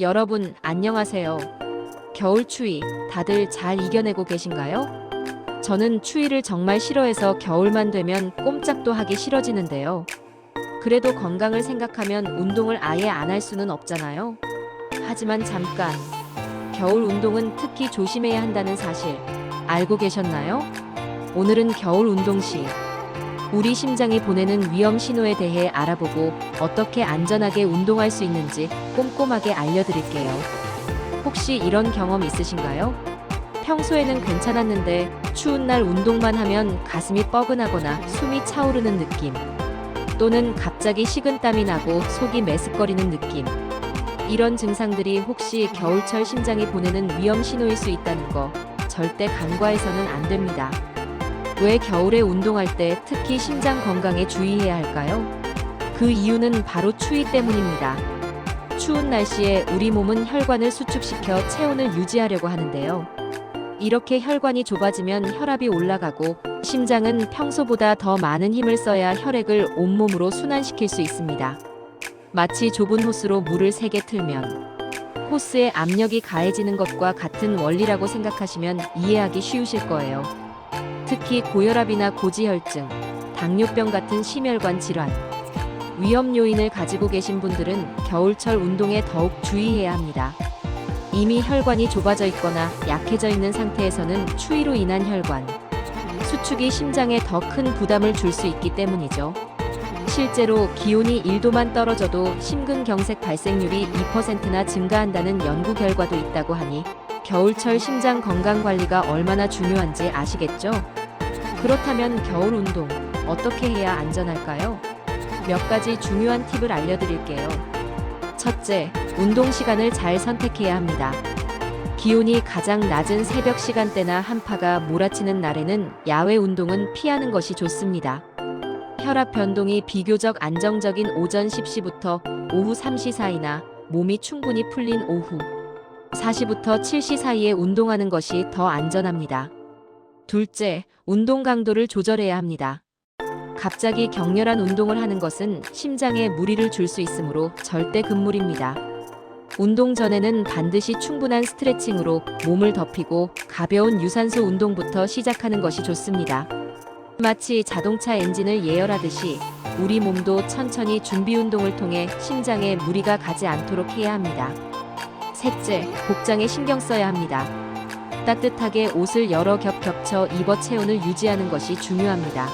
여러분, 안녕하세요. 겨울 추위, 다들 잘 이겨내고 계신가요? 저는 추위를 정말 싫어해서 겨울만 되면 꼼짝도 하기 싫어지는데요. 그래도 건강을 생각하면 운동을 아예 안 할 수는 없잖아요. 하지만 잠깐, 겨울 운동은 특히 조심해야 한다는 사실 알고 계셨나요? 오늘은 겨울 운동 시 우리 심장이 보내는 위험 신호에 대해 알아보고 어떻게 안전하게 운동할 수 있는지 꼼꼼하게 알려드릴게요. 혹시 이런 경험 있으신가요? 평소에는 괜찮았는데 추운 날 운동만 하면 가슴이 뻐근하거나 숨이 차오르는 느낌, 또는 갑자기 식은땀이 나고 속이 메스꺼리는 느낌. 이런 증상들이 혹시 겨울철 심장이 보내는 위험 신호일 수 있다는 거 절대 간과해서는 안 됩니다. 왜 겨울에 운동할 때 특히 심장 건강에 주의해야 할까요? 그 이유는 바로 추위 때문입니다. 추운 날씨에 우리 몸은 혈관을 수축시켜 체온을 유지하려고 하는데요. 이렇게 혈관이 좁아지면 혈압이 올라가고 심장은 평소보다 더 많은 힘을 써야 혈액을 온몸으로 순환시킬 수 있습니다. 마치 좁은 호스로 물을 세게 틀면 호스의 압력이 가해지는 것과 같은 원리라고 생각하시면 이해하기 쉬우실 거예요. 특히 고혈압이나 고지혈증, 당뇨병 같은 심혈관 질환, 위험 요인을 가지고 계신 분들은 겨울철 운동에 더욱 주의해야 합니다. 이미 혈관이 좁아져 있거나 약해져 있는 상태에서는 추위로 인한 혈관 수축이 심장에 더 큰 부담을 줄 수 있기 때문이죠. 실제로 기온이 1도만 떨어져도 심근경색 발생률이 2%나 증가한다는 연구 결과도 있다고 하니 겨울철 심장 건강 관리가 얼마나 중요한지 아시겠죠? 그렇다면 겨울 운동 어떻게 해야 안전할까요? 몇 가지 중요한 팁을 알려드릴게요. 첫째, 운동 시간을 잘 선택해야 합니다. 기온이 가장 낮은 새벽 시간대나 한파가 몰아치는 날에는 야외 운동은 피하는 것이 좋습니다. 혈압 변동이 비교적 안정적인 오전 10시부터 오후 3시 사이나 몸이 충분히 풀린 오후 4시부터 7시 사이에 운동하는 것이 더 안전합니다. 둘째, 운동 강도를 조절해야 합니다. 갑자기 격렬한 운동을 하는 것은 심장에 무리를 줄 수 있으므로 절대 금물입니다. 운동 전에는 반드시 충분한 스트레칭으로 몸을 덮이고 가벼운 유산소 운동부터 시작하는 것이 좋습니다. 마치 자동차 엔진을 예열하듯이 우리 몸도 천천히 준비 운동을 통해 심장에 무리가 가지 않도록 해야 합니다. 셋째, 복장에 신경 써야 합니다. 따뜻하게 옷을 여러 겹 겹쳐 입어 체온을 유지하는 것이 중요합니다.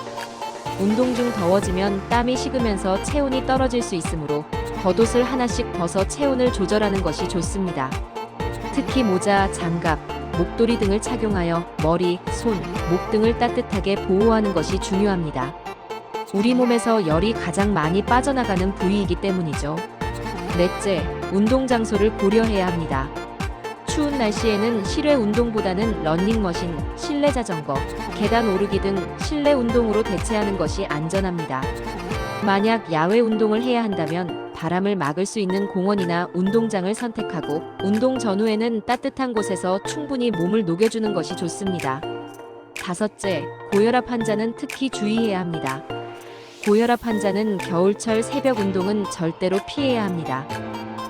운동 중 더워지면 땀이 식으면서 체온이 떨어질 수 있으므로 겉옷을 하나씩 벗어 체온을 조절하는 것이 좋습니다. 특히 모자, 장갑, 목도리 등을 착용하여 머리, 손, 목 등을 따뜻하게 보호하는 것이 중요합니다. 우리 몸에서 열이 가장 많이 빠져나가는 부위이기 때문이죠. 넷째, 운동 장소를 고려해야 합니다. 추운 날씨에는 실외 운동보다는 러닝머신, 실내 자전거, 계단 오르기 등 실내 운동으로 대체하는 것이 안전합니다. 만약 야외 운동을 해야 한다면 바람을 막을 수 있는 공원이나 운동장을 선택하고 운동 전후에는 따뜻한 곳에서 충분히 몸을 녹여주는 것이 좋습니다. 다섯째, 고혈압 환자는 특히 주의해야 합니다. 고혈압 환자는 겨울철 새벽 운동은 절대로 피해야 합니다.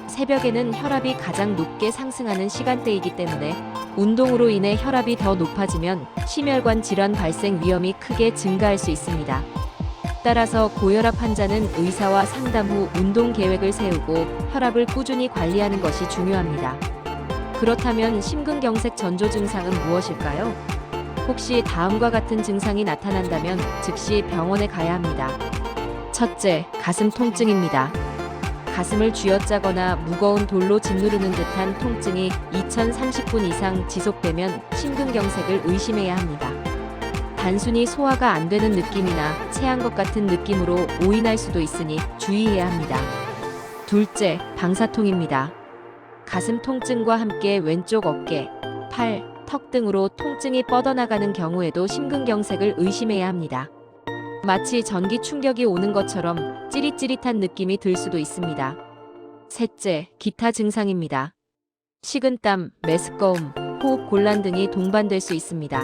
새벽에는 혈압이 가장 높게 상승하는 시간대이기 때문에 운동으로 인해 혈압이 더 높아지면 심혈관 질환 발생 위험이 크게 증가할 수 있습니다. 따라서 고혈압 환자는 의사와 상담 후 운동 계획을 세우고 혈압을 꾸준히 관리하는 것이 중요합니다. 그렇다면 심근경색 전조 증상은 무엇일까요? 혹시 다음과 같은 증상이 나타난다면 즉시 병원에 가야 합니다. 첫째, 가슴 통증입니다. 가슴을 쥐어짜거나 무거운 돌로 짓누르는 듯한 통증이 2030분 이상 지속되면 심근경색을 의심해야 합니다. 단순히 소화가 안 되는 느낌이나 체한 것 같은 느낌으로 오인할 수도 있으니 주의해야 합니다. 둘째, 방사통입니다. 가슴 통증과 함께 왼쪽 어깨, 팔, 턱 등으로 통증이 뻗어나가는 경우에도 심근경색을 의심해야 합니다. 마치 전기 충격이 오는 것처럼 찌릿찌릿한 느낌이 들 수도 있습니다. 셋째, 기타 증상입니다. 식은땀, 메스꺼움, 호흡 곤란 등이 동반될 수 있습니다.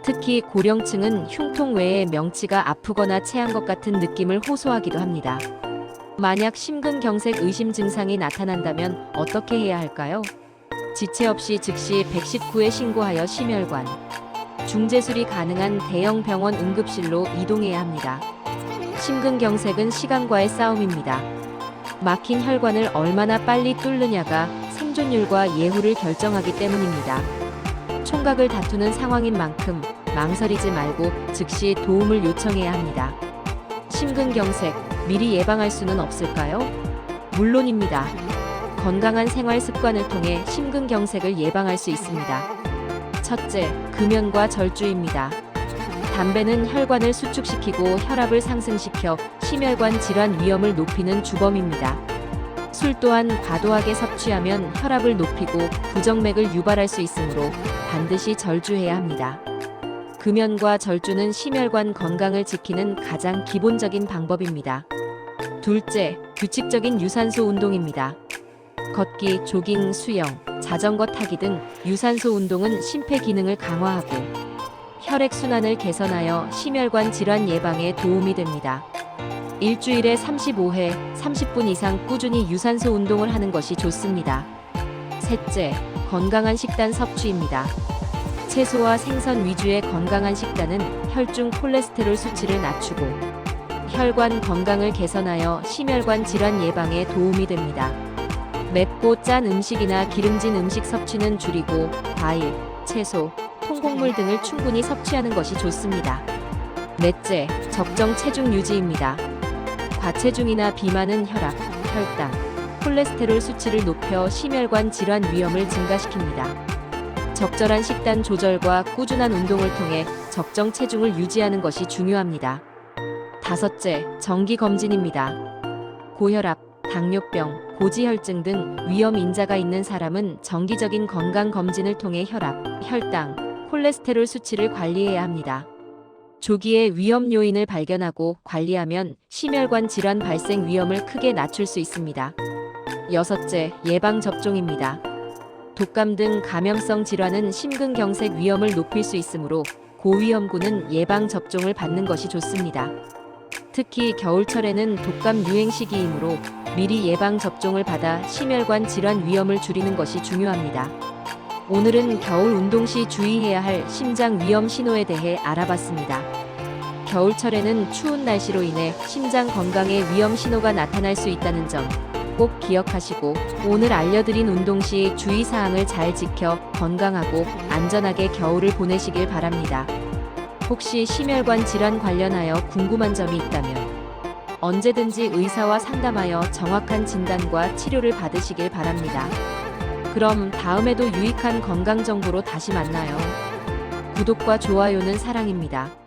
특히 고령층은 흉통 외에 명치가 아프거나 체한 것 같은 느낌을 호소하기도 합니다. 만약 심근경색 의심 증상이 나타난다면 어떻게 해야 할까요? 지체 없이 즉시 119에 신고하여 심혈관, 중재술이 가능한 대형 병원 응급실로 이동해야 합니다. 심근경색은 시간과의 싸움입니다. 막힌 혈관을 얼마나 빨리 뚫느냐가 생존율과 예후를 결정하기 때문입니다. 총각을 다투는 상황인 만큼 망설이지 말고 즉시 도움을 요청해야 합니다. 심근경색, 미리 예방할 수는 없을까요? 물론입니다. 건강한 생활 습관을 통해 심근경색을 예방할 수 있습니다. 첫째, 금연과 절주입니다. 담배는 혈관을 수축시키고 혈압을 상승시켜 심혈관 질환 위험을 높이는 주범입니다. 술 또한 과도하게 섭취하면 혈압을 높이고 부정맥을 유발할 수 있으므로 반드시 절주해야 합니다. 금연과 절주는 심혈관 건강을 지키는 가장 기본적인 방법입니다. 둘째, 규칙적인 유산소 운동입니다. 걷기, 조깅, 수영, 자전거 타기 등 유산소 운동은 심폐 기능을 강화하고 혈액순환을 개선하여 심혈관 질환 예방에 도움이 됩니다. 일주일에 35회, 30분 이상 꾸준히 유산소 운동을 하는 것이 좋습니다. 셋째, 건강한 식단 섭취입니다. 채소와 생선 위주의 건강한 식단은 혈중 콜레스테롤 수치를 낮추고 혈관 건강을 개선하여 심혈관 질환 예방에 도움이 됩니다. 맵고 짠 음식이나 기름진 음식 섭취는 줄이고 과일, 채소, 통곡물 등을 충분히 섭취하는 것이 좋습니다. 넷째, 적정 체중 유지입니다. 과체중이나 비만은 혈압, 혈당, 콜레스테롤 수치를 높여 심혈관 질환 위험을 증가시킵니다. 적절한 식단 조절과 꾸준한 운동을 통해 적정 체중을 유지하는 것이 중요합니다. 다섯째, 정기 검진입니다. 고혈압, 당뇨병, 고지혈증 등 위험 인자가 있는 사람은 정기적인 건강 검진을 통해 혈압, 혈당, 콜레스테롤 수치를 관리해야 합니다. 조기에 위험 요인을 발견하고 관리하면 심혈관 질환 발생 위험을 크게 낮출 수 있습니다. 여섯째, 예방 접종입니다. 독감 등 감염성 질환은 심근경색 위험을 높일 수 있으므로 고위험군은 예방 접종을 받는 것이 좋습니다. 특히 겨울철에는 독감 유행 시기이므로 미리 예방 접종을 받아 심혈관 질환 위험을 줄이는 것이 중요합니다. 오늘은 겨울 운동 시 주의해야 할 심장 위험 신호에 대해 알아봤습니다. 겨울철에는 추운 날씨로 인해 심장 건강에 위험 신호가 나타날 수 있다는 점 꼭 기억하시고 오늘 알려드린 운동 시 주의사항을 잘 지켜 건강하고 안전하게 겨울을 보내시길 바랍니다. 혹시 심혈관 질환 관련하여 궁금한 점이 있다면 언제든지 의사와 상담하여 정확한 진단과 치료를 받으시길 바랍니다. 그럼 다음에도 유익한 건강 정보로 다시 만나요. 구독과 좋아요는 사랑입니다.